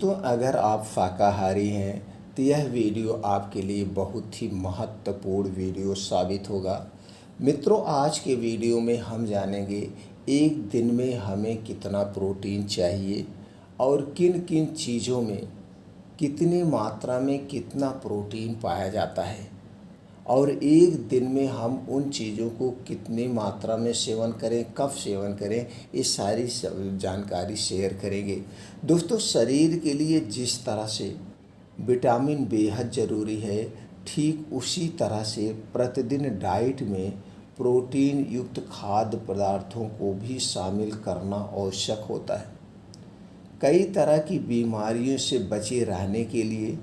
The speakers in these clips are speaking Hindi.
दोस्तों, अगर आप शाकाहारी हैं तो यह वीडियो आपके लिए बहुत ही महत्वपूर्ण वीडियो साबित होगा। मित्रों, आज के वीडियो में हम जानेंगे एक दिन में हमें कितना प्रोटीन चाहिए और किन किन चीज़ों में कितनी मात्रा में कितना प्रोटीन पाया जाता है और एक दिन में हम उन चीज़ों को कितनी मात्रा में सेवन करें, कब सेवन करें, ये सारी जानकारी शेयर करेंगे। दोस्तों, शरीर के लिए जिस तरह से विटामिन बेहद ज़रूरी है, ठीक उसी तरह से प्रतिदिन डाइट में प्रोटीन युक्त खाद्य पदार्थों को भी शामिल करना आवश्यक होता है। कई तरह की बीमारियों से बचे रहने के लिए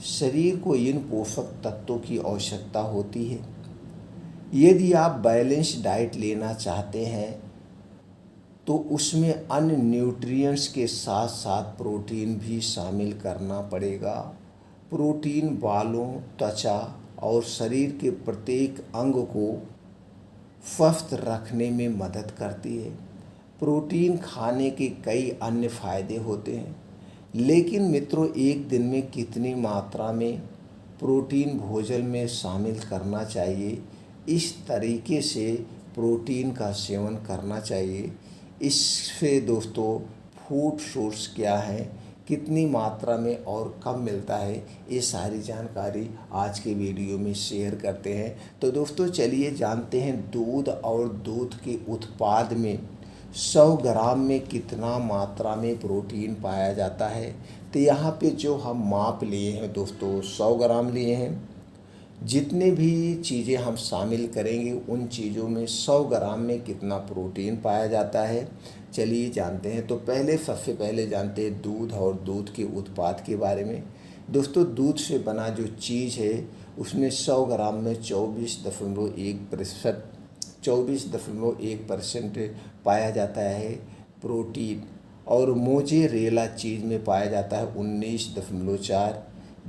शरीर को इन पोषक तत्वों की आवश्यकता होती है। यदि आप बैलेंस डाइट लेना चाहते हैं तो उसमें अन्य न्यूट्रिएंट्स के साथ साथ प्रोटीन भी शामिल करना पड़ेगा। प्रोटीन बालों, त्वचा और शरीर के प्रत्येक अंग को स्वस्थ रखने में मदद करती है। प्रोटीन खाने के कई अन्य फायदे होते हैं, लेकिन मित्रों, एक दिन में कितनी मात्रा में प्रोटीन भोजन में शामिल करना चाहिए, इस तरीके से प्रोटीन का सेवन करना चाहिए। इससे दोस्तों, फूड सोर्स क्या है, कितनी मात्रा में और कब मिलता है, ये सारी जानकारी आज के वीडियो में शेयर करते हैं। तो दोस्तों, चलिए जानते हैं दूध और दूध के उत्पाद में 100 ग्राम में कितना मात्रा में प्रोटीन पाया जाता है। तो यहाँ पे जो हम माप लिए हैं दोस्तों, 100 ग्राम लिए हैं। जितने भी चीज़ें हम शामिल करेंगे उन चीज़ों में 100 ग्राम में कितना प्रोटीन पाया जाता है, चलिए जानते हैं। तो सबसे पहले जानते हैं दूध और दूध के उत्पाद के बारे में। दोस्तों, दूध से बना जो चीज़ है उसमें 100 ग्राम में 24.1% पाया जाता है प्रोटीन, और मोज़ेरेला चीज़ में पाया जाता है 19.4,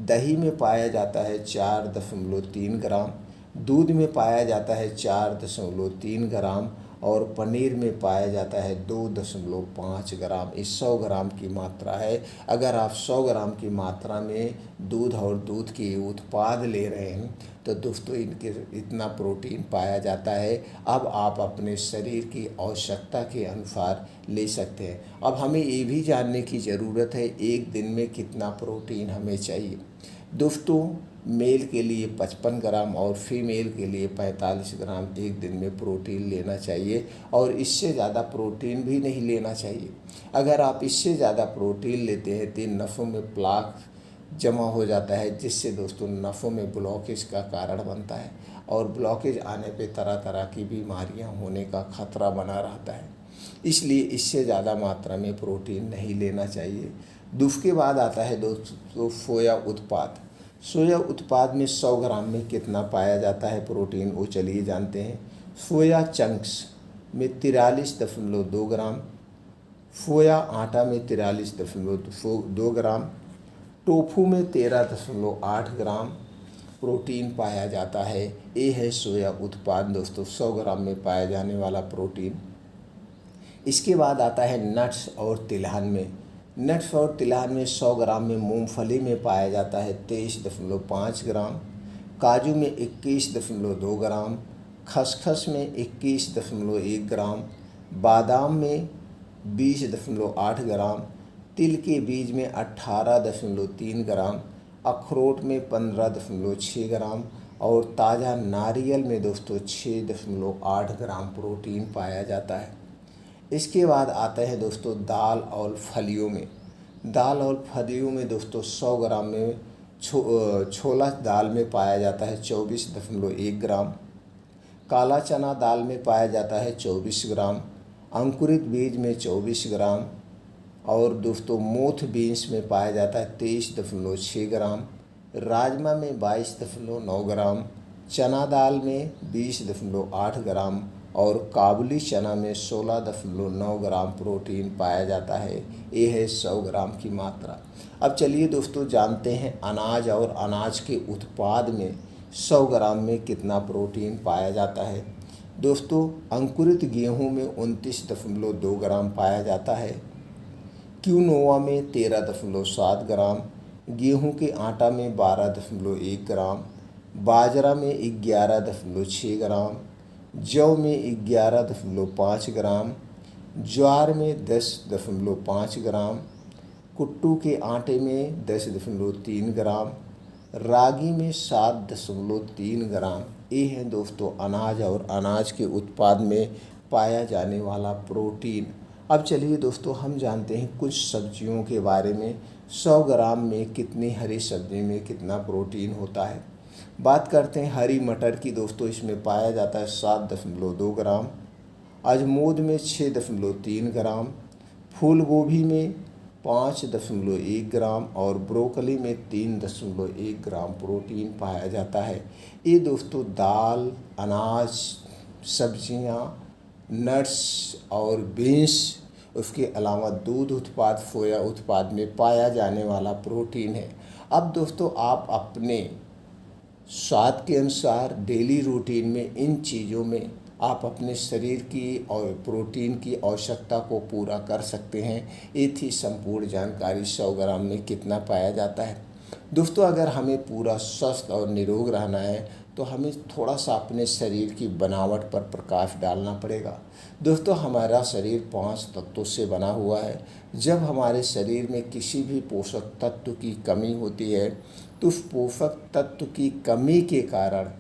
दही में पाया जाता है 4.3 ग्राम, दूध में पाया जाता है 4.3 ग्राम और पनीर में पाया जाता है 2.5 ग्राम। इस 100 ग्राम की मात्रा है। अगर आप 100 ग्राम की मात्रा में दूध और दूध के उत्पाद ले रहे हैं तो दोस्तों इनके इतना प्रोटीन पाया जाता है। अब आप अपने शरीर की आवश्यकता के अनुसार ले सकते हैं। अब हमें ये भी जानने की ज़रूरत है एक दिन में कितना प्रोटीन हमें चाहिए। दोस्तों, मेल के लिए 55 ग्राम और फीमेल के लिए 45 ग्राम एक दिन में प्रोटीन लेना चाहिए, और इससे ज़्यादा प्रोटीन भी नहीं लेना चाहिए। अगर आप इससे ज़्यादा प्रोटीन लेते हैं तो नसों में प्लाक जमा हो जाता है, जिससे दोस्तों नसों में ब्लॉकेज का कारण बनता है, और ब्लॉकेज आने पे तरह तरह की बीमारियां होने का खतरा बना रहता है। इसलिए इससे ज़्यादा मात्रा में प्रोटीन नहीं लेना चाहिए। दूध के बाद आता है दोस्तों सोया उत्पाद। सोया उत्पाद में 100 ग्राम में कितना पाया जाता है प्रोटीन, वो चलिए जानते हैं। सोया चंक्स में 43.2 ग्राम, सोया आटा में 43.2 ग्राम, टोफू में 13.8 ग्राम प्रोटीन पाया जाता है। ये है सोया उत्पाद दोस्तों, 100 ग्राम में पाया जाने वाला प्रोटीन। इसके बाद आता है नट्स और तिलहन में। नट्स और तिलहन में 100 ग्राम में मूंगफली में पाया जाता है 23.5 ग्राम, काजू में 21.2 ग्राम, खसखस में 21.1 ग्राम, बादाम में 20.8 ग्राम, तिल के बीज में 18.3 ग्राम, अखरोट में 15.6 ग्राम और ताज़ा नारियल में दोस्तों 6.8 ग्राम प्रोटीन पाया जाता है। इसके बाद आते हैं दोस्तों दाल और फलियों में। दाल और फलियों में दोस्तों 100 ग्राम में छोला दाल में पाया जाता है 24.1 ग्राम, काला चना दाल में पाया जाता है 24 ग्राम, अंकुरित बीज में 24 ग्राम और दोस्तों मोठ बीन्स में पाया जाता है 23.6 ग्राम, राजमा में 22.9 ग्राम, चना दाल में 20.8 ग्राम और काबुली चना में 16.9 ग्राम प्रोटीन पाया जाता है। ये है 100 ग्राम की मात्रा। अब चलिए दोस्तों जानते हैं अनाज और अनाज के उत्पाद में 100 ग्राम में कितना प्रोटीन पाया जाता है। दोस्तों, अंकुरित गेहूं में 29.2 ग्राम पाया जाता है, क्विनोआ में 13.7 ग्राम, गेहूं के आटा में 12.1 ग्राम, बाजरा में 11.6 ग्राम, जौ में 11.5 ग्राम, ज्वार में 10.5 ग्राम, कुट्टू के आटे में 10.3 ग्राम, रागी में 7.3 ग्राम। ये हैं दोस्तों अनाज और अनाज के उत्पाद में पाया जाने वाला प्रोटीन। अब चलिए दोस्तों हम जानते हैं कुछ सब्जियों के बारे में। 100 ग्राम में कितनी हरी सब्जी में कितना प्रोटीन होता है। बात करते हैं हरी मटर की दोस्तों, इसमें पाया जाता है 7.2 ग्राम, अजमोद में 6.3 ग्राम, फूल गोभी में 5.1 ग्राम और ब्रोकली में 3.1 ग्राम प्रोटीन पाया जाता है। ये दोस्तों दाल, अनाज, सब्जियां, नट्स और बीन्स, उसके अलावा दूध उत्पाद, सोया उत्पाद में पाया जाने वाला प्रोटीन है। अब दोस्तों आप अपने स्वाद के अनुसार डेली रूटीन में इन चीज़ों में आप अपने शरीर की और प्रोटीन की आवश्यकता को पूरा कर सकते हैं। ये थी संपूर्ण जानकारी 100 ग्राम में कितना पाया जाता है। दोस्तों अगर हमें पूरा स्वस्थ और निरोग रहना है तो हमें थोड़ा सा अपने शरीर की बनावट पर प्रकाश डालना पड़ेगा। दोस्तों हमारा शरीर 5 तत्वों से बना हुआ है। जब हमारे शरीर में किसी भी पोषक तत्व की कमी होती है तो उस पोषक तत्व की कमी के कारण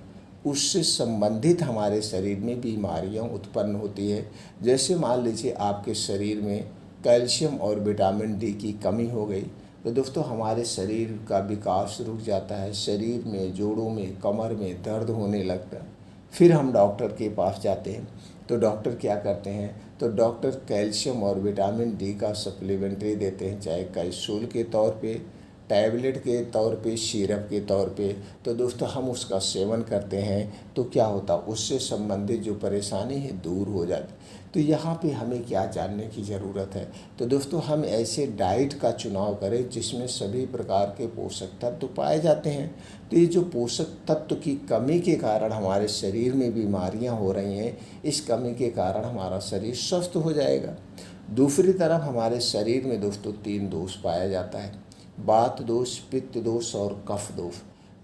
उससे संबंधित हमारे शरीर में बीमारियां उत्पन्न होती है। जैसे मान लीजिए आपके शरीर में कैल्शियम और विटामिन डी की कमी हो गई तो दोस्तों हमारे शरीर का विकास रुक जाता है, शरीर में, जोड़ों में, कमर में दर्द होने लगता है। फिर हम डॉक्टर के पास जाते हैं तो डॉक्टर क्या करते हैं, तो डॉक्टर कैल्शियम और विटामिन डी का सप्लीमेंट्री देते हैं, चाहे कैप्सूल के तौर पे, टैबलेट के तौर पे, सिरप के तौर पे। तो दोस्तों हम उसका सेवन करते हैं तो क्या होता, उससे संबंधित जो परेशानी है दूर हो जाती। तो यहाँ पे हमें क्या जानने की ज़रूरत है, तो दोस्तों हम ऐसे डाइट का चुनाव करें जिसमें सभी प्रकार के पोषक तत्व पाए जाते हैं। तो ये जो पोषक तत्व की कमी के कारण हमारे शरीर में बीमारियाँ हो रही हैं, इस कमी के कारण हमारा शरीर स्वस्थ हो जाएगा। दूसरी तरफ हमारे शरीर में दोस्तों 3 दोष पाया जाता है, वात दोष, पित्त दोष और कफ दोष।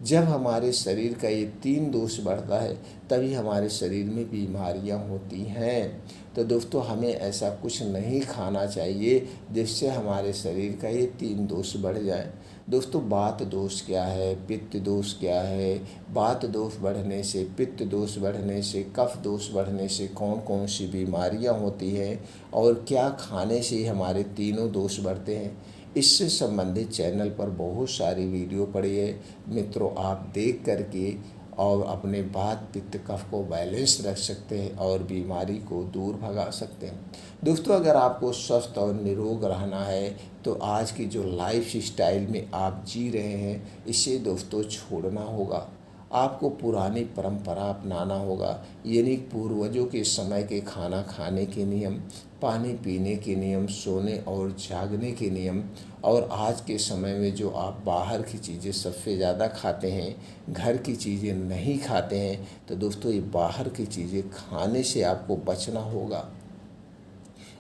जब हमारे शरीर का ये 3 दोष बढ़ता है तभी हमारे शरीर में बीमारियां होती हैं। तो दोस्तों हमें ऐसा कुछ नहीं खाना चाहिए जिससे हमारे शरीर का ये 3 दोष बढ़ जाए। दोस्तों वात दोष क्या है, पित्त दोष क्या है, वात दोष बढ़ने से, पित्त दोष बढ़ने से, कफ दोष बढ़ने से कौन कौन सी बीमारियां होती हैं और क्या खाने से हमारे तीनों दोष बढ़ते हैं, इससे संबंधित चैनल पर बहुत सारी वीडियो पड़ी है मित्रों। आप देख करके और अपने वात पित्त कफ को बैलेंस रख सकते हैं और बीमारी को दूर भगा सकते हैं। दोस्तों अगर आपको स्वस्थ और निरोग रहना है तो आज की जो लाइफ स्टाइल में आप जी रहे हैं इसे दोस्तों छोड़ना होगा। आपको पुरानी परंपरा अपनाना होगा, यानी पूर्वजों के समय के खाना खाने के नियम, पानी पीने के नियम, सोने और जागने के नियम। और आज के समय में जो आप बाहर की चीज़ें सबसे ज़्यादा खाते हैं, घर की चीज़ें नहीं खाते हैं, तो दोस्तों ये बाहर की चीज़ें खाने से आपको बचना होगा।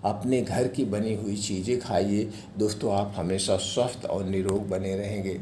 अपने घर की बनी हुई चीज़ें खाइए दोस्तों, आप हमेशा स्वस्थ और निरोग बने रहेंगे।